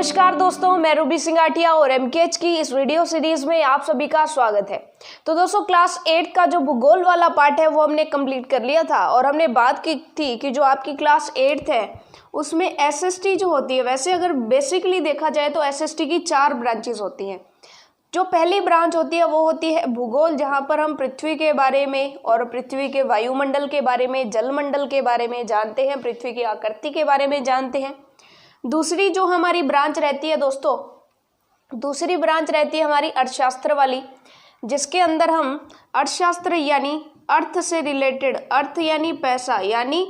नमस्कार दोस्तों, मैं रूबी सिंगाटिया और एमकेएच की इस वीडियो सीरीज में आप सभी का स्वागत है। तो दोस्तों, क्लास 8 का जो भूगोल वाला पार्ट है वो हमने कंप्लीट कर लिया था और हमने बात की थी कि जो आपकी क्लास 8 है उसमें एसएसटी जो होती है, वैसे अगर बेसिकली देखा जाए तो एसएसटी की 4 ब्रांचेस होती हैं। जो पहली ब्रांच होती है वो होती है भूगोल, जहाँ पर हम पृथ्वी के बारे में और पृथ्वी के वायुमंडल के बारे में, जलमंडल के बारे में जानते हैं, पृथ्वी की आकृति के बारे में जानते हैं। दूसरी जो हमारी ब्रांच रहती है दोस्तों, दूसरी ब्रांच रहती है हमारी अर्थशास्त्र वाली, जिसके अंदर हम अर्थशास्त्र यानी अर्थ से रिलेटेड, अर्थ यानी पैसा, यानी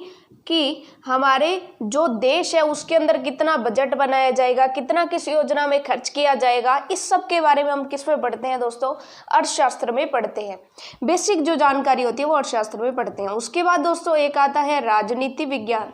कि हमारे जो देश है उसके अंदर कितना बजट बनाया जाएगा, कितना किस योजना में खर्च किया जाएगा, इस सब के बारे में हम किस में पढ़ते हैं दोस्तों? अर्थशास्त्र में पढ़ते हैं। बेसिक जो जानकारी होती है वो अर्थशास्त्र में पढ़ते हैं। उसके बाद दोस्तों एक आता है राजनीति विज्ञान,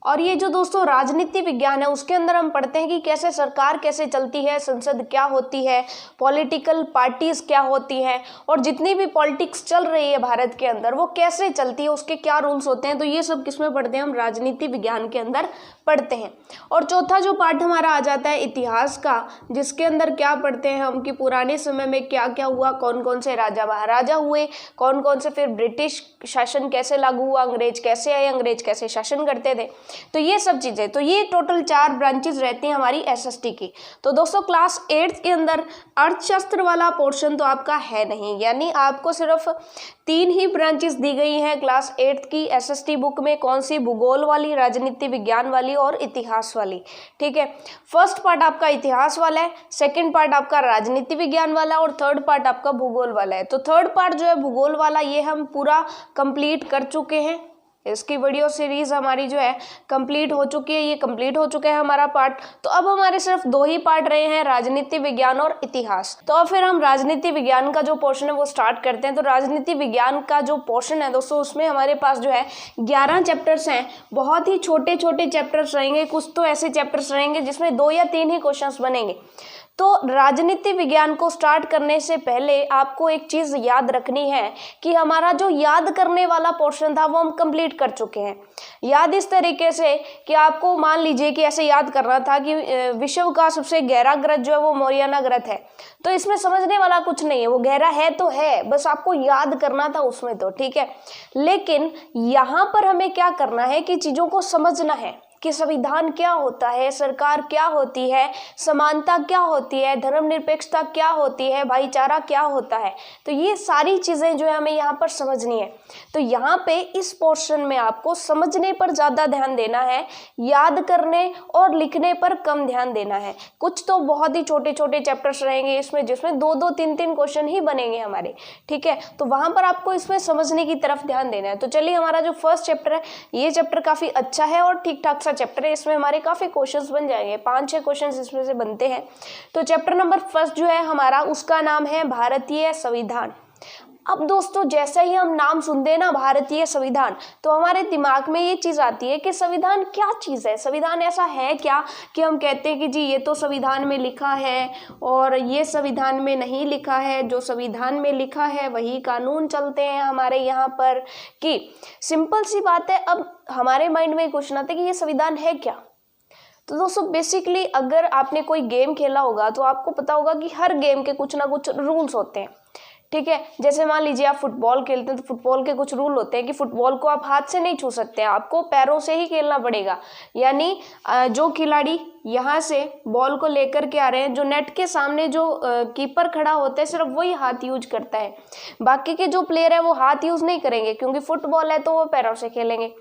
और ये जो दोस्तों राजनीति विज्ञान है उसके अंदर हम पढ़ते हैं कि कैसे सरकार कैसे चलती है, संसद क्या होती है, पॉलिटिकल पार्टीज क्या होती हैं, और जितनी भी पॉलिटिक्स चल रही है भारत के अंदर वो कैसे चलती है, उसके क्या रूल्स होते हैं। तो ये सब किसमें पढ़ते हैं? हम राजनीति विज्ञान के अंदर पढ़ते हैं। और चौथा जो पार्ट हमारा आ जाता है इतिहास का, जिसके अंदर क्या पढ़ते हैं हम कि पुराने समय में क्या क्या हुआ, कौन कौन से राजा महाराजा हुए, कौन कौन से, फिर ब्रिटिश शासन कैसे लागू हुआ, अंग्रेज कैसे आए, अंग्रेज कैसे शासन करते थे। तो ये सब चीजें, तो ये टोटल 4 ब्रांचेस रहती हैं हमारी एसएसटी की। तो दोस्तों क्लास 8 के अंदर अर्थशास्त्र वाला पोर्शन तो आपका है नहीं, यानी आपको सिर्फ 3 ही ब्रांचेस दी गई हैं क्लास 8 की एसएसटी बुक में। कौन सी? भूगोल वाली, राजनीति विज्ञान वाली और इतिहास वाली। ठीक है, फर्स्ट पार्ट आपका इतिहास वाला है, सेकंड पार्ट आपका राजनीति विज्ञान वाला और थर्ड पार्ट आपका भूगोल वाला है। तो थर्ड पार्ट जो है भूगोल वाला, ये हम पूरा कंप्लीट कर चुके हैं। इसकी वीडियो सीरीज हमारी जो है कंप्लीट हो चुकी है, ये कंप्लीट हो चुका है हमारा पार्ट। तो अब हमारे सिर्फ 2 ही पार्ट रहे हैं, राजनीति विज्ञान और इतिहास। तो अब फिर हम राजनीति विज्ञान का जो पोर्शन है वो स्टार्ट करते हैं। तो राजनीति विज्ञान का जो पोर्शन है दोस्तों, उसमें हमारे पास जो है 11 चैप्टर्स हैं। बहुत ही छोटे छोटे चैप्टर्स रहेंगे, कुछ तो ऐसे चैप्टर्स रहेंगे जिसमें 2 या 3 ही क्वेश्चंस बनेंगे। तो राजनीति विज्ञान को स्टार्ट करने से पहले आपको एक चीज याद रखनी है कि हमारा जो याद करने वाला पोर्शन था वो हम कंप्लीट कर चुके हैं। याद इस तरीके से कि आपको मान लीजिए कि ऐसे याद करना था कि विश्व का सबसे गहरा ग्रह जो है वो मोरियाना ग्रह है। तो इसमें समझने वाला कुछ नहीं है, वो गहरा है तो है, बस आपको याद करना था उसमें। तो ठीक है, लेकिन यहाँ पर हमें क्या करना है कि चीजों को समझना है कि संविधान क्या होता है, सरकार क्या होती है, समानता क्या होती है, धर्मनिरपेक्षता क्या होती है, भाईचारा क्या होता है। तो ये सारी चीजें जो है हमें यहाँ पर समझनी है। तो यहाँ पे इस पोर्शन में आपको समझने पर ज्यादा ध्यान देना है, याद करने और लिखने पर कम ध्यान देना है। कुछ तो बहुत ही छोटे छोटे चैप्टर्स रहेंगे इसमें, जिसमें 2-2, 3-3 क्वेश्चन ही बनेंगे हमारे। ठीक है, तो वहां पर आपको इसमें समझने की तरफ ध्यान देना है। तो चलिए, हमारा जो फर्स्ट चैप्टर है, ये चैप्टर काफी अच्छा है और ठीक ठाक चैप्टर है। इसमें हमारे काफी क्वेश्चंस बन जाएंगे, 5-6 क्वेश्चंस इसमें से बनते हैं। तो चैप्टर नंबर फर्स्ट जो है हमारा, उसका नाम है भारतीय संविधान। अब दोस्तों, जैसे ही हम नाम सुनते हैं ना भारतीय संविधान, तो हमारे दिमाग में ये चीज आती है कि संविधान क्या चीज है, संविधान ऐसा है क्या कि हम कहते हैं कि जी ये तो संविधान में लिखा है और ये संविधान में नहीं लिखा है, जो संविधान में लिखा है वही कानून चलते हैं हमारे यहाँ पर। कि सिंपल सी बात है, अब हमारे माइंड में क्वेश्चन आता है कि ये संविधान है क्या। तो दोस्तों बेसिकली अगर आपने कोई गेम खेला होगा तो आपको पता होगा कि हर गेम के कुछ ना कुछ रूल्स होते हैं। ठीक है, जैसे मान लीजिए आप फुटबॉल खेलते हैं तो फुटबॉल के कुछ रूल होते हैं कि फुटबॉल को आप हाथ से नहीं छू सकते हैं, आपको पैरों से ही खेलना पड़ेगा। यानी जो खिलाड़ी यहाँ से बॉल को लेकर के आ रहे हैं, जो नेट के सामने जो कीपर खड़ा होता है सिर्फ वही हाथ यूज करता है, बाकी के जो प्लेयर है वो हाथ यूज नहीं करेंगे, क्योंकि फुटबॉल है तो वो पैरों से खेलेंगे।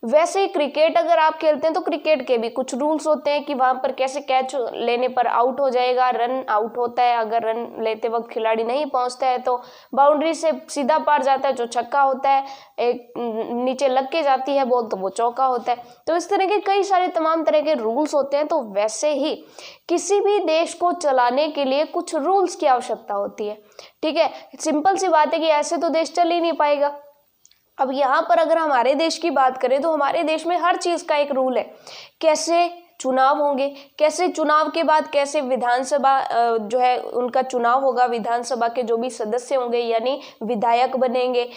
वैसे ही क्रिकेट अगर आप खेलते हैं तो क्रिकेट के भी कुछ रूल्स होते हैं कि वहां पर कैसे कैच लेने पर आउट हो जाएगा, रन आउट होता है, अगर रन लेते वक्त खिलाड़ी नहीं पहुंचता है तो बाउंड्री से सीधा पार जाता है, जो छक्का होता है, एक नीचे लग के जाती है बॉल तो वो चौका होता है। तो इस तरह के कई सारे तमाम तरह के रूल्स होते हैं। तो वैसे ही किसी भी देश को चलाने के लिए कुछ रूल्स की आवश्यकता होती है। ठीक है, सिंपल सी बात है कि ऐसे तो देश चल ही नहीं पाएगा। अब यहाँ पर अगर हमारे देश की बात करें तो हमारे देश में हर चीज का एक रूल है, कैसे चुनाव होंगे, कैसे चुनाव के बाद कैसे विधानसभा जो है उनका चुनाव होगा, विधानसभा के जो भी सदस्य होंगे यानी विधायक बनेंगे,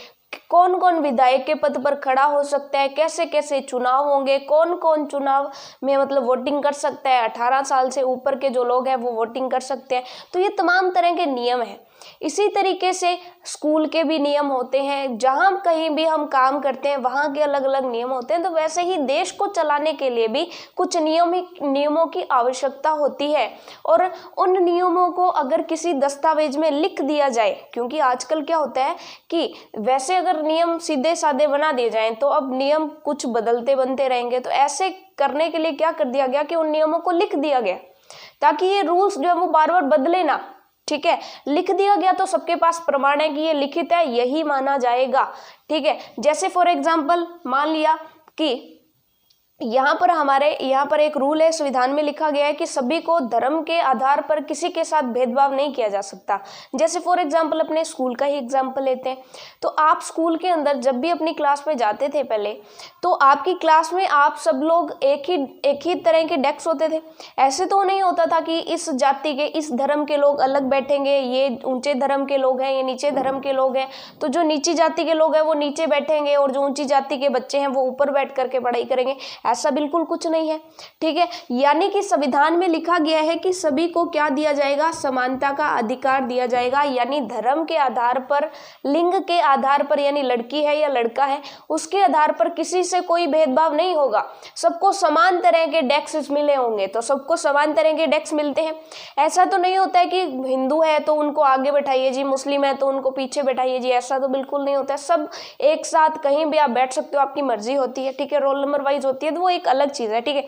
कौन कौन विधायक के पद पर खड़ा हो सकता है, कैसे कैसे चुनाव होंगे, कौन कौन चुनाव में मतलब वोटिंग कर सकता है, 18 साल से ऊपर के जो लोग हैं वो वोटिंग कर सकते हैं। तो ये तमाम तरह के नियम हैं। इसी तरीके से स्कूल के भी नियम होते हैं, जहाँ कहीं भी हम काम करते हैं वहाँ के अलग अलग नियम होते हैं। तो वैसे ही देश को चलाने के लिए भी कुछ नियमों की आवश्यकता होती है, और उन नियमों को अगर किसी दस्तावेज में लिख दिया जाए, क्योंकि आजकल क्या होता है कि वैसे अगर नियम सीधे साधे बना दिए जाएं तो अब नियम कुछ बदलते बनते रहेंगे। तो ऐसे करने के लिए क्या कर दिया गया कि उन नियमों को लिख दिया गया, ताकि ये रूल्स जो है वो बार बार बदले ना। ठीक है, लिख दिया गया तो सबके पास प्रमाण है कि ये लिखित है, यही माना जाएगा। ठीक है, जैसे फॉर एग्जाम्पल मान लिया कि यहाँ पर एक रूल है, संविधान में लिखा गया है कि सभी को धर्म के आधार पर किसी के साथ भेदभाव नहीं किया जा सकता। जैसे फॉर एग्जाम्पल अपने स्कूल का ही एग्जाम्पल लेते हैं, तो आप स्कूल के अंदर जब भी अपनी क्लास में जाते थे पहले, तो आपकी क्लास में आप सब लोग एक ही तरह के डेस्क होते थे। ऐसे तो नहीं होता था कि इस जाति के, इस धर्म के लोग अलग बैठेंगे, ये ऊंचे धर्म के लोग हैं, ये नीचे धर्म के लोग हैं, तो जो नीची जाति के लोग हैं वो नीचे बैठेंगे और जो ऊंची जाति के बच्चे हैं वो ऊपर बैठ करके पढ़ाई करेंगे। ऐसा बिल्कुल कुछ नहीं है। ठीक है, यानी कि संविधान में लिखा गया है कि सभी को क्या दिया जाएगा, समानता का अधिकार दिया जाएगा। यानी धर्म के आधार पर, लिंग के आधार पर, यानी लड़की है या लड़का है उसके आधार पर किसी से कोई भेदभाव नहीं होगा। सबको समान तरह के डेस्क मिले होंगे, तो सबको समान तरह के डेस्क मिलते हैं। ऐसा तो नहीं होता है कि हिंदू है तो उनको आगे बैठाइए जी, मुस्लिम है तो उनको पीछे बैठाइए जी, ऐसा तो बिल्कुल नहीं होता है। सब एक साथ कहीं भी आप बैठ सकते हो, आपकी मर्जी होती है। ठीक है, रोल नंबर वाइज होती है, तो वो एक अलग चीज है। ठीक है,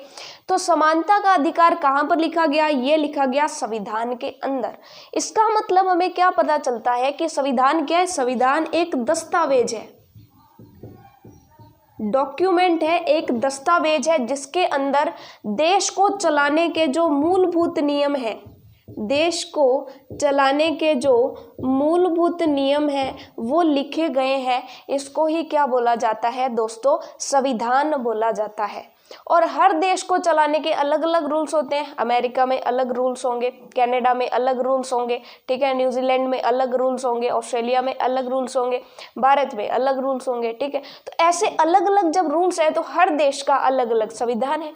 तो समानता का अधिकार कहां पर लिखा गया, ये लिखा गया संविधान के अंदर। इसका मतलब हमें क्या पता चलता है कि संविधान क्या है, संविधान एक दस्तावेज है, डॉक्यूमेंट है, एक दस्तावेज है जिसके अंदर देश को चलाने के जो मूलभूत नियम है, देश को चलाने के जो मूलभूत नियम हैं वो लिखे गए हैं। इसको ही क्या बोला जाता है दोस्तों, संविधान बोला जाता है। और हर देश को चलाने के अलग अलग रूल्स होते हैं। अमेरिका में अलग रूल्स होंगे, कनाडा में अलग रूल्स होंगे, ठीक है, न्यूजीलैंड में अलग रूल्स होंगे, ऑस्ट्रेलिया में अलग रूल्स होंगे, भारत में अलग रूल्स होंगे। ठीक है, तो ऐसे अलग अलग जब रूल्स है तो हर देश का अलग अलग संविधान है।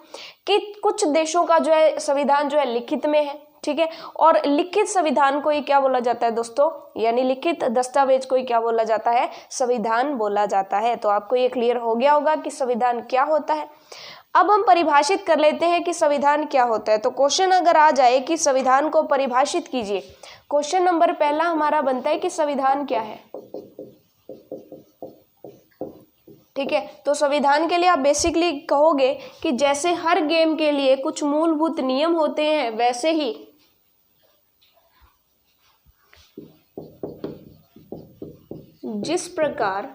कि कुछ देशों का जो है संविधान जो है लिखित में है, ठीक है, और लिखित संविधान को ही क्या बोला जाता है दोस्तों, यानी लिखित दस्तावेज को ही क्या बोला जाता है, संविधान बोला जाता है। तो आपको ये क्लियर हो गया होगा कि संविधान क्या होता है। अब हम परिभाषित कर लेते हैं कि संविधान क्या होता है। तो क्वेश्चन अगर आ जाए कि संविधान को परिभाषित कीजिए, क्वेश्चन नंबर पहला हमारा बनता है कि संविधान क्या है। ठीक है, तो संविधान के लिए आप बेसिकली कहोगे कि जैसे हर गेम के लिए कुछ मूलभूत नियम होते हैं, वैसे ही जिस प्रकार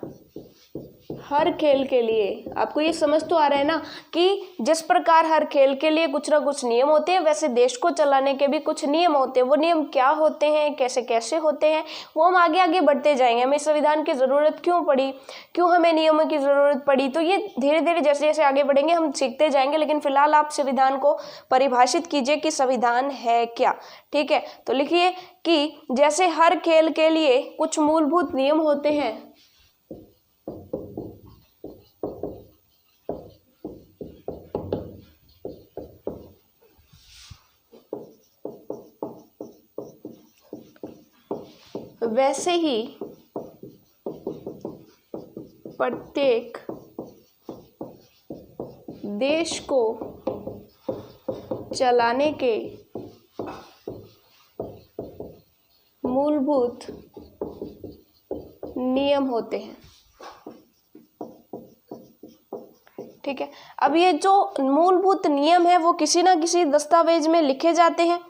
हर खेल के लिए, आपको ये समझ तो आ रहा है ना कि जिस प्रकार हर खेल के लिए कुछ ना कुछ नियम होते हैं, वैसे देश को चलाने के भी कुछ नियम होते हैं। वो नियम क्या होते हैं, कैसे कैसे होते हैं, वो हम आगे आगे बढ़ते जाएंगे। हमें संविधान की ज़रूरत क्यों पड़ी, क्यों हमें नियमों की ज़रूरत पड़ी, तो ये धीरे धीरे जैसे जैसे आगे बढ़ेंगे हम सीखते जाएंगे। लेकिन फिलहाल आप संविधान को परिभाषित कीजिए कि संविधान है क्या। ठीक है, तो लिखिए कि जैसे हर खेल के लिए कुछ मूलभूत नियम होते हैं, वैसे ही प्रत्येक देश को चलाने के मूलभूत नियम होते हैं। ठीक है, अब ये जो मूलभूत नियम है वो किसी ना किसी दस्तावेज में लिखे जाते हैं।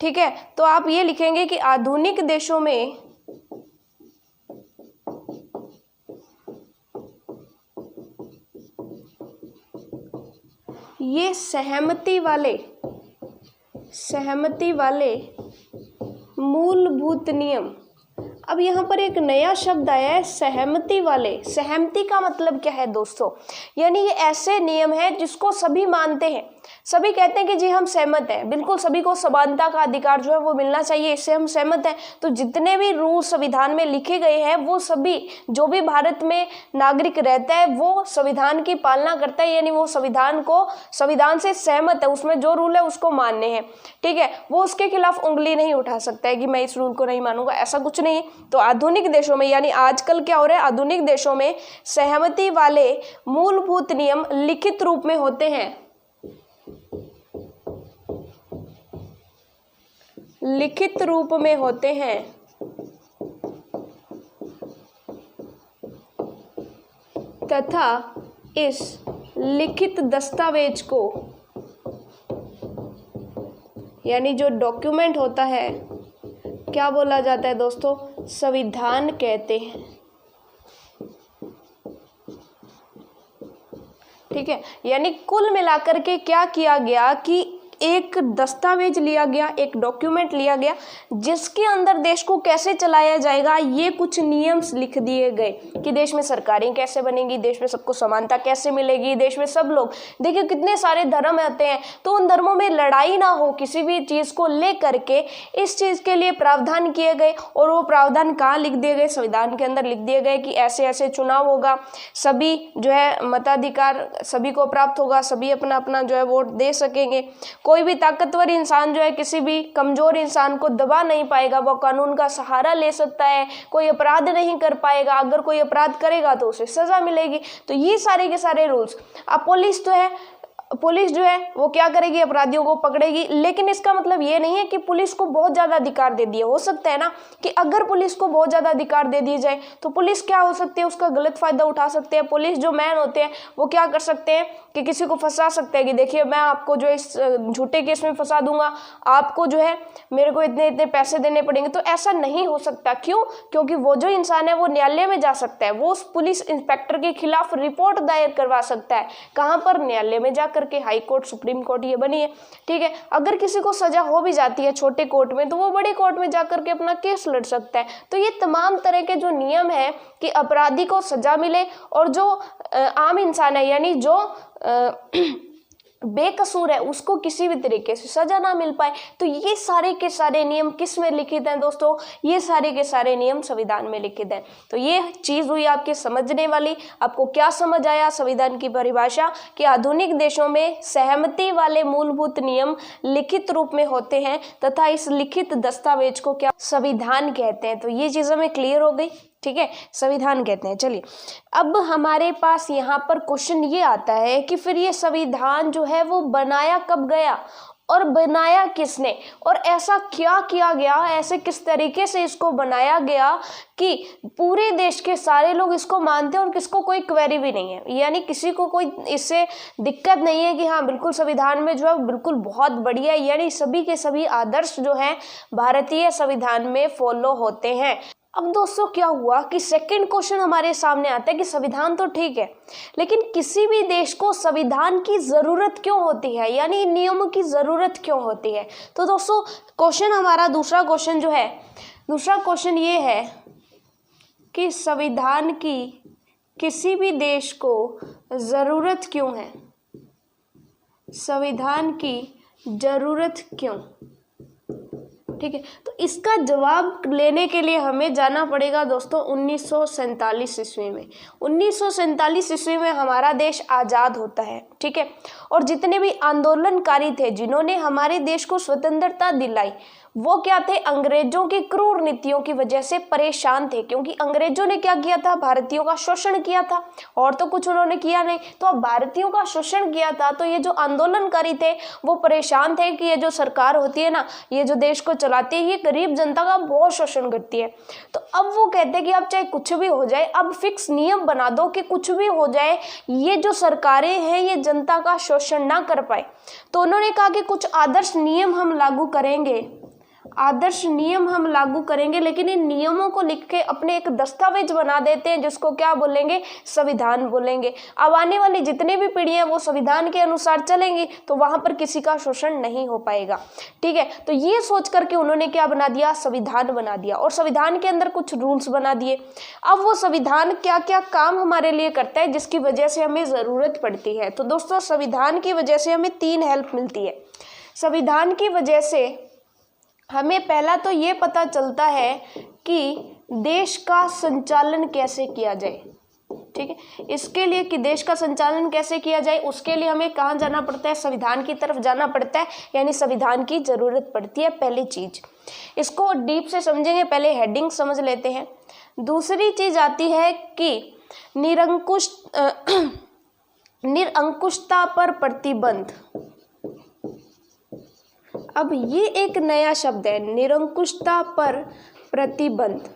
ठीक है, तो आप ये लिखेंगे कि आधुनिक देशों में ये सहमति वाले मूलभूत नियम। अब यहाँ पर एक नया शब्द आया है, सहमति वाले। सहमति का मतलब क्या है दोस्तों, यानी ये ऐसे नियम हैं जिसको सभी मानते हैं। सभी कहते हैं कि जी हम सहमत हैं, बिल्कुल सभी को समानता का अधिकार जो है वो मिलना चाहिए, इससे हम सहमत हैं। तो जितने भी रूल संविधान में लिखे गए हैं वो सभी, जो भी भारत में नागरिक रहता है वो संविधान की पालना करता है, यानी वो संविधान से सहमत है, उसमें जो रूल है उसको मानने हैं, ठीक है। वो उसके खिलाफ उंगली नहीं उठा सकता है कि मैं इस रूल को नहीं मानूंगा, ऐसा कुछ नहीं है। तो आधुनिक देशों में, यानी आजकल क्या हो रहा है, आधुनिक देशों में सहमति वाले मूलभूत नियम लिखित रूप में होते हैं, लिखित रूप में होते हैं, तथा इस लिखित दस्तावेज को, यानी जो डॉक्यूमेंट होता है, क्या बोला जाता है दोस्तों, संविधान कहते हैं, ठीक है। यानी कुल मिलाकर के क्या किया गया कि एक दस्तावेज लिया गया, एक डॉक्यूमेंट लिया गया, जिसके अंदर देश को कैसे चलाया जाएगा ये कुछ नियम्स लिख दिए गए कि देश में सरकारें कैसे बनेंगी, देश में सबको समानता कैसे मिलेगी, देश में सब लोग, देखिए कितने सारे धर्म आते हैं, तो उन धर्मों में लड़ाई ना हो किसी भी चीज़ को ले करके, इस चीज़ के लिए प्रावधान किए गए। और वो प्रावधान कहाँ लिख दिए गए, संविधान के अंदर लिख दिए गए कि ऐसे ऐसे चुनाव होगा, सभी जो है मताधिकार सभी को प्राप्त होगा, सभी अपना अपना जो है वोट दे सकेंगे, कोई भी ताकतवर इंसान जो है किसी भी कमजोर इंसान को दबा नहीं पाएगा, वो कानून का सहारा ले सकता है, कोई अपराध नहीं कर पाएगा, अगर कोई अपराध करेगा तो उसे सजा मिलेगी। तो ये सारे के सारे रूल्स। अब पुलिस जो है वो क्या करेगी, अपराधियों को पकड़ेगी, लेकिन इसका मतलब ये नहीं है कि पुलिस को बहुत ज़्यादा अधिकार दे दिए। हो सकता है ना कि अगर पुलिस को बहुत ज़्यादा अधिकार दे दिए जाए तो पुलिस क्या हो सकती है, उसका गलत फायदा उठा सकते हैं। पुलिस जो मैन होते हैं वो क्या कर सकते हैं कि किसी को फंसा सकते हैं कि देखिए मैं आपको जो इस झूठे केस में फंसा दूंगा, आपको जो है मेरे को इतने इतने पैसे देने पड़ेंगे। तो ऐसा नहीं हो सकता। क्यों? क्योंकि वो जो इंसान है वो न्यायालय में जा सकता है, वो उस पुलिस इंस्पेक्टर के खिलाफ रिपोर्ट दायर करवा सकता है। कहाँ पर? न्यायालय में जाकर के। हाई कोर्ट, सुप्रीम कोर्ट ये बनी है, ठीक है। अगर किसी को सजा हो भी जाती है छोटे कोर्ट में तो वो बड़े कोर्ट में जाकर के अपना केस लड़ सकता है। तो ये तमाम तरह के जो नियम है कि अपराधी को सजा मिले और जो आम इंसान है यानी जो बेकसूर है उसको किसी भी तरीके से सजा ना मिल पाए। तो ये सारे के सारे नियम किस में लिखित हैं दोस्तों? ये सारे के सारे नियम संविधान में लिखित हैं। तो ये चीज हुई आपके समझने वाली। आपको क्या समझ आया संविधान की परिभाषा? कि आधुनिक देशों में सहमति वाले मूलभूत नियम लिखित रूप में होते हैं तथा इस लिखित दस्तावेज को क्या संविधान कहते हैं। तो ये चीज हमें क्लियर हो गई, ठीक है, संविधान कहते हैं। चलिए अब हमारे पास यहाँ पर क्वेश्चन ये आता है कि फिर ये संविधान जो है वो बनाया कब गया और बनाया किसने, और ऐसा क्या किया गया, ऐसे किस तरीके से इसको बनाया गया कि पूरे देश के सारे लोग इसको मानते हैं और किसको कोई क्वेरी भी नहीं है, यानी किसी को कोई इससे दिक्कत नहीं है कि हाँ बिल्कुल संविधान में जो है बिल्कुल बहुत बढ़िया है, यानी सभी के सभी आदर्श जो हैं भारतीय संविधान में फॉलो होते हैं। अब दोस्तों क्या हुआ कि सेकंड क्वेश्चन हमारे सामने आता है कि संविधान तो ठीक है लेकिन किसी भी देश को संविधान की जरूरत क्यों होती है, यानी नियमों की जरूरत क्यों होती है। तो दोस्तों क्वेश्चन हमारा दूसरा क्वेश्चन ये है कि संविधान की किसी भी देश को जरूरत क्यों है, संविधान की जरूरत क्यों, ठीक है। तो इसका जवाब लेने के लिए हमें जाना पड़ेगा दोस्तों 1947 ईस्वी में। 1947 ईस्वी में हमारा देश आज़ाद होता है, ठीक है। और जितने भी आंदोलनकारी थे जिन्होंने हमारे देश को स्वतंत्रता दिलाई वो क्या थे? अंग्रेजों की क्रूर नीतियों की वजह से परेशान थे, क्योंकि अंग्रेजों ने क्या किया था? भारतीयों का शोषण किया था, और तो कुछ उन्होंने किया नहीं। तो अब भारतीयों का शोषण किया था तो ये जो आंदोलनकारी थे वो परेशान थे कि ये जो सरकार होती है ना, ये जो देश को चलाती है, ये गरीब जनता का बहुत शोषण करती है। तो अब वो कहते हैं कि अब चाहे कुछ भी हो जाए, अब फिक्स नियम बना दो कि कुछ भी हो जाए ये जो सरकारें हैं ये जनता का शोषण ना कर पाए। तो उन्होंने कहा कि कुछ आदर्श नियम हम लागू करेंगे आदर्श नियम हम लागू करेंगे, लेकिन इन नियमों को लिख के अपने एक दस्तावेज बना देते हैं जिसको क्या बोलेंगे, संविधान बोलेंगे। अब आने वाली जितनी भी पीढ़ियां वो संविधान के अनुसार चलेंगी तो वहां पर किसी का शोषण नहीं हो पाएगा। ठीक है, तो ये सोच करके उन्होंने क्या बना दिया, संविधान बना दिया और संविधान के अंदर कुछ रूल्स बना दिए। अब वो संविधान क्या क्या काम हमारे लिए करता है जिसकी वजह से हमें जरूरत पड़ती है। तो दोस्तों संविधान की वजह से हमें 3 हेल्प मिलती है। संविधान की वजह से हमें पहला तो ये पता चलता है कि देश का संचालन कैसे किया जाए। ठीक है, इसके लिए कि देश का संचालन कैसे किया जाए उसके लिए हमें कहाँ जाना पड़ता है, संविधान की तरफ जाना पड़ता है, यानी संविधान की जरूरत पड़ती है। पहली चीज, इसको डीप से समझेंगे, पहले हेडिंग समझ लेते हैं। दूसरी चीज आती है कि निरंकुशता पर प्रतिबंध। अब ये एक नया शब्द है, निरंकुशता पर प्रतिबंध।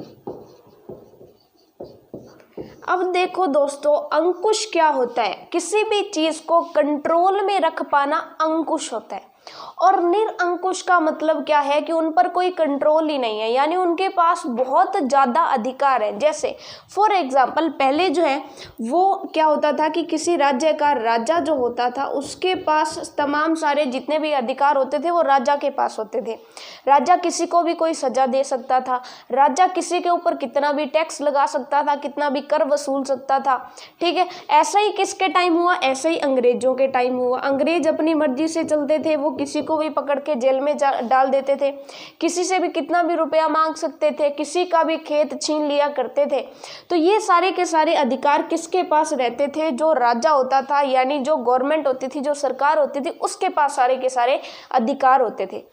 अब देखो दोस्तों, अंकुश क्या होता है, किसी भी चीज को कंट्रोल में रख पाना अंकुश होता है। और निरंकुश का मतलब क्या है कि उन पर कोई कंट्रोल ही नहीं है, यानी उनके पास बहुत ज़्यादा अधिकार है। जैसे फॉर एग्जांपल पहले जो है वो क्या होता था कि किसी राज्य का राजा जो होता था उसके पास तमाम सारे जितने भी अधिकार होते थे वो राजा के पास होते थे। राजा किसी को भी कोई सजा दे सकता था, राजा किसी के ऊपर कितना भी टैक्स लगा सकता था, कितना भी कर वसूल सकता था। ठीक है, ऐसा ही किसके टाइम हुआ, ऐसे ही अंग्रेजों के टाइम हुआ। अंग्रेज अपनी मर्जी से चलते थे, वो किसी को भी पकड़ के जेल में डाल देते थे, किसी से भी कितना भी रुपया मांग सकते थे, किसी का भी खेत छीन लिया करते थे। तो ये सारे के सारे अधिकार किसके पास रहते थे, जो राजा होता था, यानी जो गवर्नमेंट होती थी, जो सरकार होती थी, उसके पास सारे के सारे अधिकार होते थे।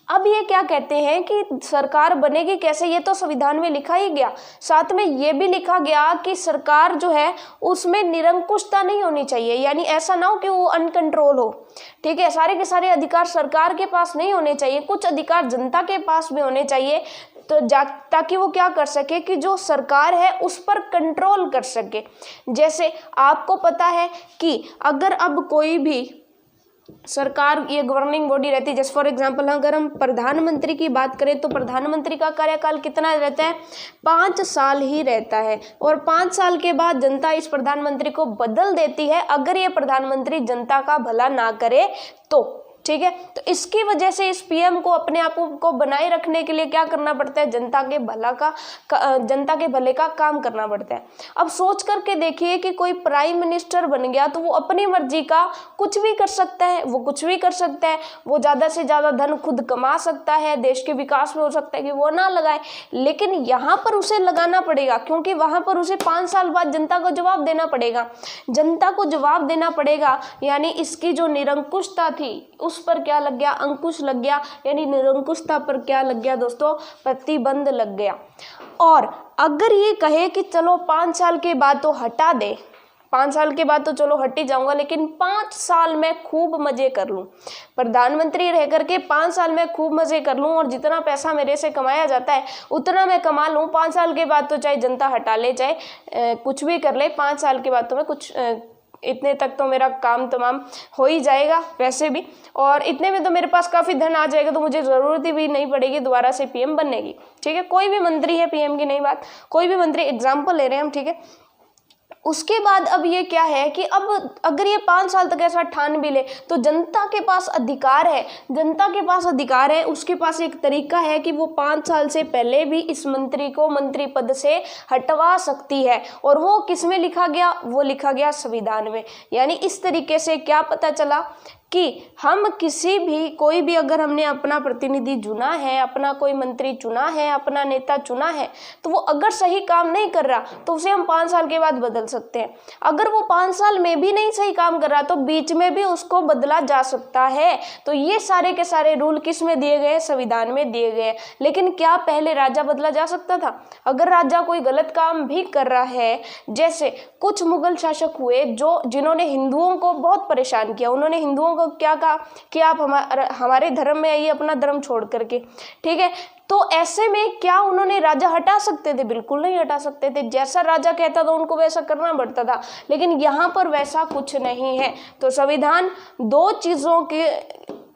अब ये क्या कहते हैं कि सरकार बनेगी कैसे, ये तो संविधान में लिखा ही गया। साथ में ये भी लिखा गया कि सरकार जो है उसमें निरंकुशता नहीं होनी चाहिए, यानी ऐसा ना हो कि वो अनकंट्रोल हो। ठीक है, सारे के सारे अधिकार सरकार के पास नहीं होने चाहिए, कुछ अधिकार जनता के पास भी होने चाहिए, तो ताकि वो क्या कर सके कि जो सरकार है उस पर कंट्रोल कर सके। जैसे आपको पता है कि अगर अब कोई भी सरकार, ये गवर्निंग बॉडी रहती है, जैसे फॉर एग्जांपल अगर हम प्रधानमंत्री की बात करें तो प्रधानमंत्री का कार्यकाल कितना रहता है, 5 साल ही रहता है। और 5 साल के बाद जनता इस प्रधानमंत्री को बदल देती है अगर ये प्रधानमंत्री जनता का भला ना करे तो। ठीक है, तो इसकी वजह से इस पीएम को अपने आप को बनाए रखने के लिए क्या करना पड़ता है, जनता के भले का काम करना पड़ता है। अब सोच करके देखिए कि कोई प्राइम मिनिस्टर बन गया तो वो अपनी मर्जी का कुछ भी कर सकता है, वो कुछ भी कर सकता है, वो ज़्यादा से ज़्यादा धन खुद कमा सकता है, देश के विकास में हो सकता है कि वो ना लगाए, लेकिन यहाँ पर उसे लगाना पड़ेगा क्योंकि वहाँ पर उसे 5 साल बाद जनता को जवाब देना पड़ेगा। जनता को जवाब देना पड़ेगा, यानी इसकी जो निरंकुशता थी उस पर क्या लग गया, अंकुश लग गया, यानी निरंकुशता पर क्या लग गया दोस्तों, प्रतिबंध लग गया। और अगर ये कहे कि चलो 5 साल के बाद तो हटा दे, 5 साल के बाद तो चलो हट ही जाऊंगा, लेकिन 5 साल में खूब मजे कर लूं, प्रधानमंत्री रह करके 5 साल में खूब मजे कर लूं और जितना पैसा मेरे से कमाया जाता है उतना मैं कमा लूं, 5 साल के बाद तो चाहे जनता हटा ले, चाहे कुछ भी कर ले, 5 साल के बाद तो मैं कुछ इतने तक तो मेरा काम तमाम हो ही जाएगा वैसे भी, और इतने में तो मेरे पास काफ़ी धन आ जाएगा, तो मुझे ज़रूरत ही भी नहीं पड़ेगी दोबारा से पीएम बनने की। ठीक है, कोई भी मंत्री है, पीएम की नहीं बात, कोई भी मंत्री, एग्जाम्पल ले रहे हैं हम। ठीक है, उसके बाद अब ये क्या है कि अब अगर ये 5 साल तक ऐसा ठान भी ले तो जनता के पास अधिकार है, जनता के पास अधिकार है, उसके पास एक तरीका है कि वो 5 साल से पहले भी इस मंत्री को मंत्री पद से हटवा सकती है। और वो किस में लिखा गया, वो लिखा गया संविधान में। यानी इस तरीके से क्या पता चला कि हम किसी भी, कोई भी अगर हमने अपना प्रतिनिधि चुना है, अपना कोई मंत्री चुना है, अपना नेता चुना है, तो वो अगर सही काम नहीं कर रहा तो उसे हम 5 साल के बाद बदल सकते हैं। अगर वो 5 साल में भी नहीं सही काम कर रहा तो बीच में भी उसको बदला जा सकता है। तो ये सारे के सारे रूल किस में दिए गए, संविधान में दिए गए। लेकिन क्या पहले राजा बदला जा सकता था? अगर राजा कोई गलत काम भी कर रहा है, जैसे कुछ मुगल शासक हुए जिन्होंने हिंदुओं को बहुत परेशान किया, उन्होंने हिंदुओं को क्या कहा कि आप हमारे धर्म में आइए अपना धर्म छोड़ करके। ठीक है, तो ऐसे में क्या उन्होंने राजा हटा सकते थे? बिल्कुल नहीं हटा सकते थे, जैसा राजा कहता था उनको वैसा करना पड़ता था। लेकिन यहाँ पर वैसा कुछ नहीं है। तो संविधान 2 चीज़ों के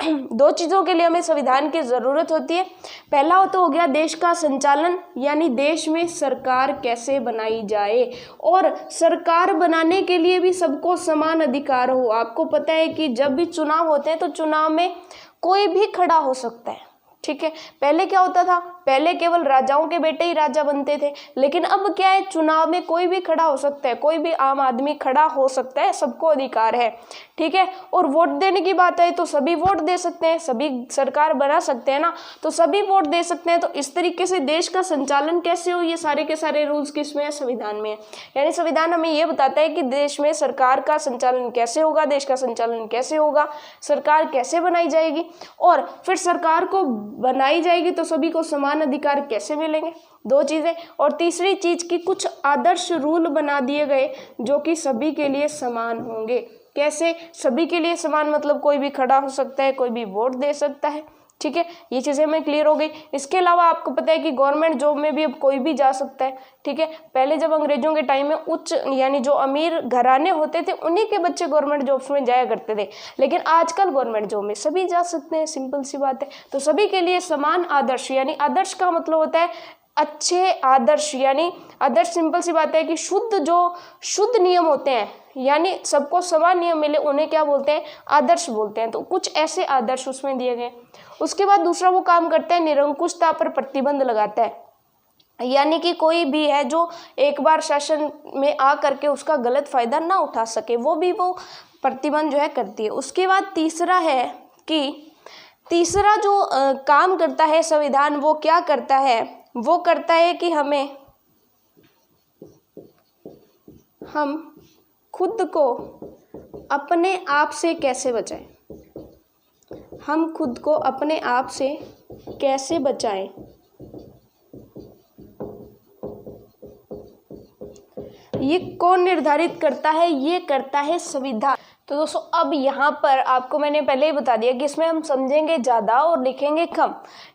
दो चीज़ों के लिए हमें संविधान की ज़रूरत होती है। पहला तो हो गया देश का संचालन, यानी देश में सरकार कैसे बनाई जाए, और सरकार बनाने के लिए भी सबको समान अधिकार हो। आपको पता है कि जब भी चुनाव होते हैं तो चुनाव में कोई भी खड़ा हो सकता है, ठीक है। पहले क्या होता था, पहले केवल राजाओं के बेटे ही राजा बनते थे, लेकिन अब क्या है, चुनाव में कोई भी खड़ा हो सकता है, कोई भी आम आदमी खड़ा हो सकता है, सबको अधिकार है, ठीक है। और वोट देने की बात है तो सभी वोट दे सकते हैं, सभी सरकार बना सकते हैं ना, तो सभी वोट दे सकते हैं। तो इस तरीके से देश का संचालन कैसे हो, ये सारे के सारे रूल्स किसमें है, संविधान में है। यानी संविधान हमें ये बताता है कि देश में सरकार का संचालन कैसे होगा, देश का संचालन कैसे होगा, सरकार कैसे बनाई जाएगी, और फिर सरकार को बनाई जाएगी तो सभी को समान अधिकार कैसे मिलेंगे, दो चीजें। और तीसरी चीज की कुछ आदर्श रूल बना दिए गए जो कि सभी के लिए समान होंगे। कैसे सभी के लिए समान, मतलब कोई भी खड़ा हो सकता है, कोई भी वोट दे सकता है, ठीक है। ये चीज़ें हमें क्लियर हो गई। इसके अलावा आपको पता है कि गवर्नमेंट जॉब में भी अब कोई भी जा सकता है, ठीक है। पहले जब अंग्रेजों के टाइम में उच्च यानी जो अमीर घराने होते थे उन्हीं के बच्चे गवर्नमेंट जॉब्स में जाया करते थे, लेकिन आजकल गवर्नमेंट जॉब में सभी जा सकते हैं, सिंपल सी बात है। तो सभी के लिए समान आदर्श, यानी आदर्श का मतलब होता है अच्छे आदर्श, यानी आदर्श सिंपल सी बात है कि शुद्ध नियम होते हैं, यानी सबको समान नियम मिले, उन्हें क्या बोलते हैं, आदर्श बोलते हैं। तो कुछ ऐसे आदर्श उसमें दिए गए। उसके बाद दूसरा वो काम करता है निरंकुशता पर प्रतिबंध लगाता है, यानी कि कोई भी है जो एक बार शासन में आ करके उसका गलत फायदा ना उठा सके, वो प्रतिबंध जो है करती है। उसके बाद तीसरा है कि तीसरा जो काम करता है संविधान, वो क्या करता है, वो करता है कि हम खुद को अपने आप से कैसे बचाएं, हम खुद को अपने आप से कैसे बचाएं। ये कौन निर्धारित करता है, ये करता है संविधान। तो दोस्तों अब यहाँ पर आपको मैंने पहले ही बता दिया कि इसमें हम समझेंगे ज़्यादा और लिखेंगे कम,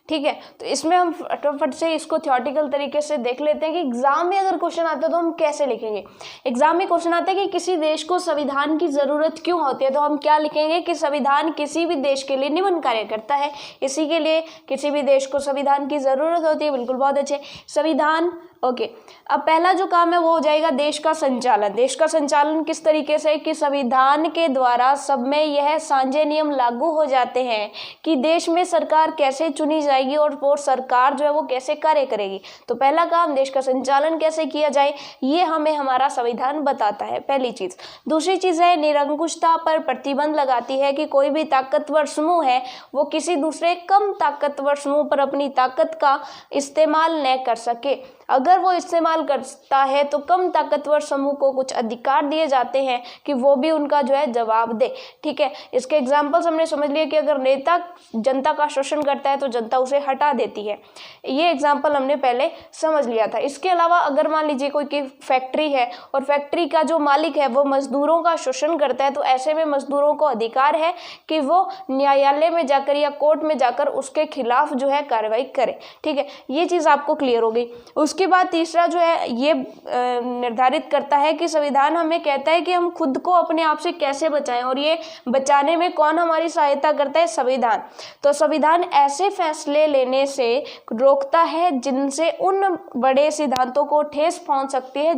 ठीक है। तो इसमें हम फटाफट से इसको थ्योरेटिकल तरीके से देख लेते हैं कि एग्जाम में अगर क्वेश्चन आता है तो हम कैसे लिखेंगे। एग्जाम में क्वेश्चन आता है कि किसी देश को संविधान की ज़रूरत क्यों होती है, तो हम क्या लिखेंगे कि संविधान किसी भी देश के लिए निम्न कार्य करता है, इसी के लिए किसी भी देश को संविधान की ज़रूरत होती है। बिल्कुल, बहुत अच्छे। संविधान, ओके। अब पहला जो काम है वो हो जाएगा देश का संचालन। देश का संचालन किस तरीके से, कि संविधान के द्वारा सब में यह साझे नियम लागू हो जाते हैं कि देश में सरकार कैसे चुनी जाएगी और वो सरकार जो है वो कैसे कार्य करेगी। तो पहला काम देश का संचालन कैसे किया जाए, ये हमें हमारा संविधान बताता है, पहली चीज़। दूसरी चीज़ है निरंकुशता पर प्रतिबंध लगाती है कि कोई भी ताकतवर समूह है वो किसी दूसरे कम ताकतवर समूह पर अपनी ताकत का इस्तेमाल न कर सके। अगर वो इस्तेमाल करता है तो कम ताकतवर समूह को कुछ अधिकार दिए जाते हैं कि वो भी उनका जो है जवाब दे, ठीक है। इसके एग्जाम्पल्स हमने समझ लिए कि अगर नेता जनता का शोषण करता है तो जनता उसे हटा देती है, ये एग्जाम्पल हमने पहले समझ लिया था। इसके अलावा अगर मान लीजिए कोई की फैक्ट्री है और फैक्ट्री का जो मालिक है वो मजदूरों का शोषण करता है, तो ऐसे में मजदूरों को अधिकार है कि वो न्यायालय में जाकर या कोर्ट में जाकर उसके खिलाफ जो है कार्रवाई करे, ठीक है। ये चीज़ आपको क्लियर हो गई। उसके बाद तीसरा जो है ये निर्धारित करता है कि संविधान हमें कहता है कि हम खुद को अपने आप से कैसे बचाएं, और ये बचाने में कौन हमारी सहायता करता है, संविधान। तो संविधान ऐसे फैसले लेने से रोकता है जिनसे उन बड़े सिद्धांतों को ठेस पहुंच सकती है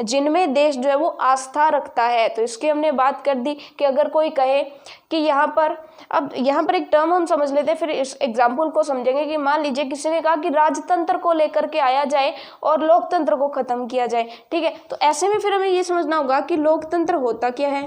जिनमें देश जो है वो आस्था रखता है। तो इसकी हमने बात कर दी कि अगर कोई कहे कि यहाँ पर एक टर्म हम समझ लेते हैं, फिर इस एग्जाम्पल को समझेंगे कि मान लीजिए किसी ने कहा कि राजतंत्र को लेकर के आया जाए और लोकतंत्र को खत्म किया जाए, ठीक है। तो ऐसे में फिर हमें ये समझना होगा कि लोकतंत्र होता क्या है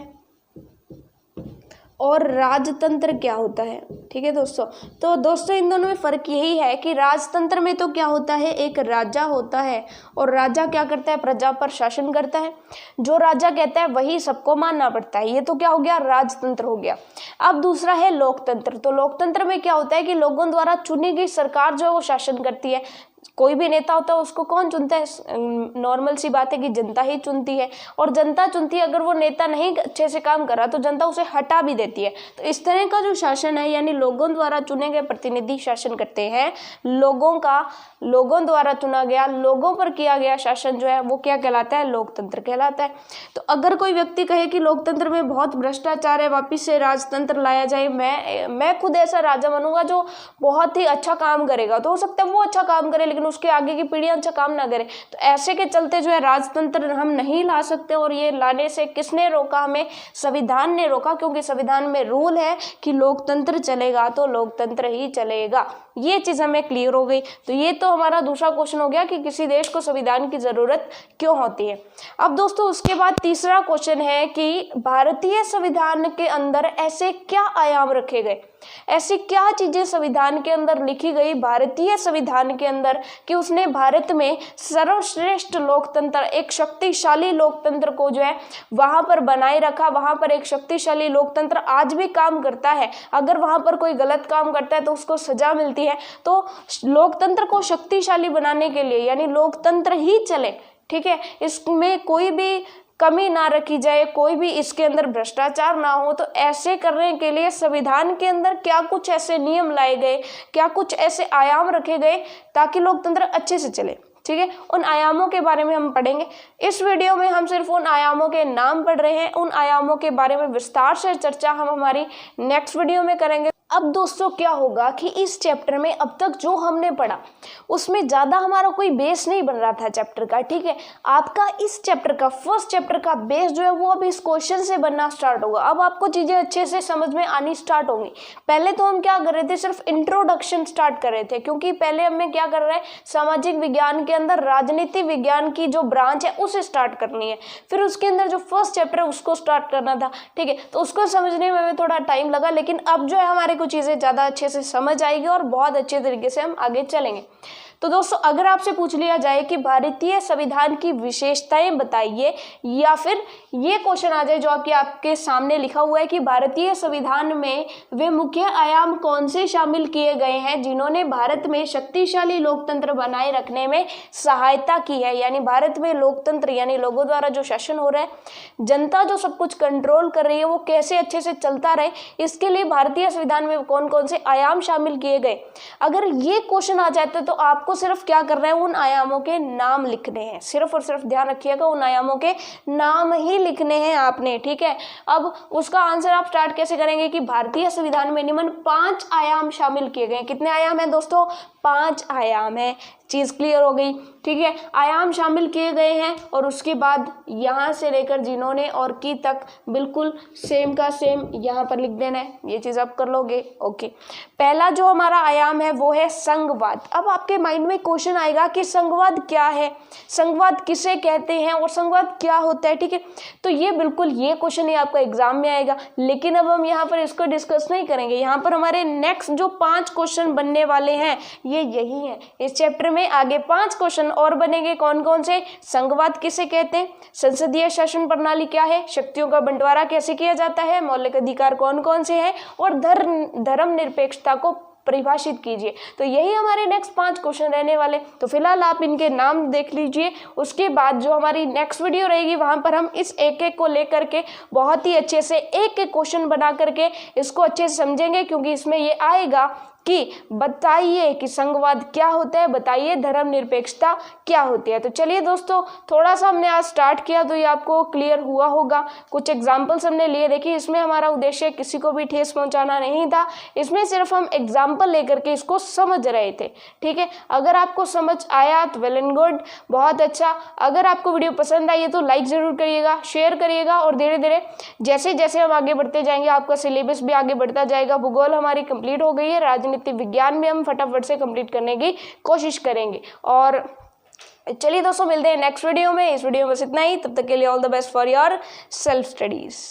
और राजतंत्र क्या होता है, ठीक है दोस्तों। तो दोस्तों इन दोनों में फ़र्क यही है कि राजतंत्र में तो क्या होता है, एक राजा होता है और राजा क्या करता है, प्रजा पर शासन करता है। जो राजा कहता है वही सबको मानना पड़ता है, ये तो क्या हो गया, राजतंत्र हो गया। अब दूसरा है लोकतंत्र। तो लोकतंत्र में क्या होता है कि लोगों द्वारा चुनी गई सरकार जो है वो शासन करती है। कोई भी नेता होता है उसको कौन चुनता है? नॉर्मल सी बात है कि जनता ही चुनती है, और जनता चुनती है, अगर वो नेता नहीं अच्छे से काम कर रहा तो जनता उसे हटा भी देती है। तो इस तरह का जो शासन है, यानी लोगों द्वारा चुने गए प्रतिनिधि शासन करते हैं, लोगों द्वारा चुना गया, लोगों पर किया गया शासन जो है वो क्या कहलाता है? लोकतंत्र कहलाता है। तो अगर कोई व्यक्ति कहे कि लोकतंत्र में बहुत भ्रष्टाचार है, वापिस से राजतंत्र लाया जाए, मैं खुद ऐसा राजा बनूंगा जो बहुत ही अच्छा काम करेगा, तो हो सकता है वो अच्छा काम करे लेकिन उसके आगे की पीढ़ियां अच्छा काम ना करे। तो ऐसे के चलते जो है राजतंत्र हम नहीं ला सकते, और ये लाने से किसने रोका? हमें संविधान ने रोका, क्योंकि संविधान में रूल है कि लोकतंत्र चलेगा तो लोकतंत्र ही चलेगा। ये चीज हमें क्लियर हो गई। तो ये तो हमारा दूसरा क्वेश्चन हो गया कि किसी देश को संविधान की जरूरत क्यों होती है। अब दोस्तों उसके बाद तीसरा क्वेश्चन है कि भारतीय संविधान के अंदर ऐसे क्या आयाम रखे गए, ऐसी क्या चीजें संविधान के अंदर लिखी गई, भारतीय संविधान के अंदर, कि उसने भारत में सर्वश्रेष्ठ लोकतंत्र, एक शक्तिशाली लोकतंत्र को जो है वहां पर बनाए रखा। वहां पर एक शक्तिशाली लोकतंत्र आज भी काम करता है। अगर वहां पर कोई गलत काम करता है तो उसको सजा मिलती है। तो लोकतंत्र को शक्तिशाली बनाने के लिए, यानी लोकतंत्र ही चले, ठीक है, इसमें कोई भी कमी ना रखी जाए, कोई भी इसके अंदर भ्रष्टाचार ना हो, तो ऐसे करने के लिए संविधान के अंदर क्या कुछ ऐसे नियम लाए गए, क्या कुछ ऐसे आयाम रखे गए ताकि लोकतंत्र अच्छे से चले। ठीक है, उन आयामों के बारे में हम पढ़ेंगे। इस वीडियो में हम सिर्फ उन आयामों के नाम पढ़ रहे हैं, उन आयामों के बारे में विस्तार से चर्चा हम हमारी नेक्स्ट वीडियो में करेंगे। अब दोस्तों क्या होगा कि इस चैप्टर में अब तक जो हमने पढ़ा उसमें ज़्यादा हमारा कोई बेस नहीं बन रहा था चैप्टर का, ठीक है। आपका इस चैप्टर का, फर्स्ट चैप्टर का बेस जो है वो अब इस क्वेश्चन से बनना स्टार्ट होगा। अब आपको चीज़ें अच्छे से समझ में आनी स्टार्ट होंगी। पहले तो हम क्या कर रहे थे, सिर्फ इंट्रोडक्शन स्टार्ट कर रहे थे, क्योंकि पहले हमें क्या कर रहे हैं, सामाजिक विज्ञान के अंदर राजनीति विज्ञान की जो ब्रांच है उसे स्टार्ट करनी है। फिर उसके अंदर जो फर्स्ट चैप्टर है उसको स्टार्ट करना था, ठीक है। तो उसको समझने में हमें थोड़ा टाइम लगा, लेकिन अब जो है हमारे कुछ चीज़ें ज़्यादा अच्छे से समझ आएगी और बहुत अच्छे तरीके से हम आगे चलेंगे। तो दोस्तों अगर आपसे पूछ लिया जाए कि भारतीय संविधान की विशेषताएं बताइए, या फिर ये क्वेश्चन आ जाए जो आपके सामने लिखा हुआ है कि भारतीय संविधान में वे मुख्य आयाम कौन से शामिल किए गए हैं जिन्होंने भारत में शक्तिशाली लोकतंत्र बनाए रखने में सहायता की है, यानी भारत में लोकतंत्र यानी लोगों द्वारा जो शासन हो रहा है, जनता जो सब कुछ कंट्रोल कर रही है, वो कैसे अच्छे से चलता रहे, इसके लिए भारतीय संविधान में कौन कौन से आयाम शामिल किए गए। अगर ये क्वेश्चन आ जाता तो आपको सिर्फ क्या करना है, उन आयामों के नाम लिखने हैं, सिर्फ और सिर्फ ध्यान रखिएगा उन आयामों के नाम ही लिखने हैं आपने, ठीक है। अब उसका आंसर आप स्टार्ट कैसे करेंगे कि भारतीय संविधान में निम्न 5 आयाम शामिल किए गए हैं। कितने आयाम हैं दोस्तों? 5 आयाम है। चीज़ क्लियर हो गई, ठीक है। आयाम शामिल किए गए हैं और उसके बाद यहाँ से लेकर जिन्होंने और की तक बिल्कुल सेम का सेम यहाँ पर लिख देना है। ये चीज़ आप कर लोगे, ओके। पहला जो हमारा आयाम है वो है संघवाद। अब आपके माइंड में क्वेश्चन आएगा कि संघवाद क्या है, संघवाद किसे कहते हैं और संघवाद क्या होता है, ठीक है। तो ये बिल्कुल ये क्वेश्चन ही आपका एग्जाम में आएगा, लेकिन अब हम यहाँ पर इसको डिस्कस नहीं करेंगे। यहाँ पर हमारे नेक्स्ट जो 5 क्वेश्चन बनने वाले हैं ये यही है। इस चैप्टर में आगे 5 क्वेश्चन और बनेंगे। कौन कौन से? संघवाद किसे कहते हैं, संसदीय शासन प्रणाली क्या है, शक्तियों का बंटवारा कैसे किया जाता है, मौलिक अधिकार कौन कौन से हैं, और धर्मनिरपेक्षता को परिभाषित कीजिए। तो यही हमारे नेक्स्ट 5 क्वेश्चन रहने वाले। तो फिलहाल आप इनके नाम देख लीजिए, उसके बाद जो हमारी नेक्स्ट वीडियो रहेगी वहां पर हम इस एक एक को लेकर के बहुत ही अच्छे से एक एक क्वेश्चन बना करके इसको अच्छे से समझेंगे, क्योंकि इसमें ये आएगा कि बताइए कि संघवाद क्या होता है, बताइए धर्मनिरपेक्षता क्या होती है। तो चलिए दोस्तों, थोड़ा सा हमने आज स्टार्ट किया तो ये आपको क्लियर हुआ होगा। कुछ एग्जाम्पल्स हमने लिए, देखिए इसमें हमारा उद्देश्य किसी को भी ठेस पहुंचाना नहीं था, इसमें सिर्फ हम एग्जाम्पल लेकर के इसको समझ रहे थे, ठीक है। अगर आपको समझ आया तो वेल एंड गुड, बहुत अच्छा। अगर आपको वीडियो पसंद आई है तो लाइक जरूर करिएगा, शेयर करिएगा, और धीरे धीरे जैसे जैसे हम आगे बढ़ते जाएंगे आपका सिलेबस भी आगे बढ़ता जाएगा। भूगोल हमारी कंप्लीट हो गई है, राजनीति विज्ञान में हम फटाफट से कंप्लीट करने की कोशिश करेंगे। और चलिए दोस्तों, मिलते हैं नेक्स्ट वीडियो में। इस वीडियो में बस इतना ही, तब तक के लिए all the best for your self studies.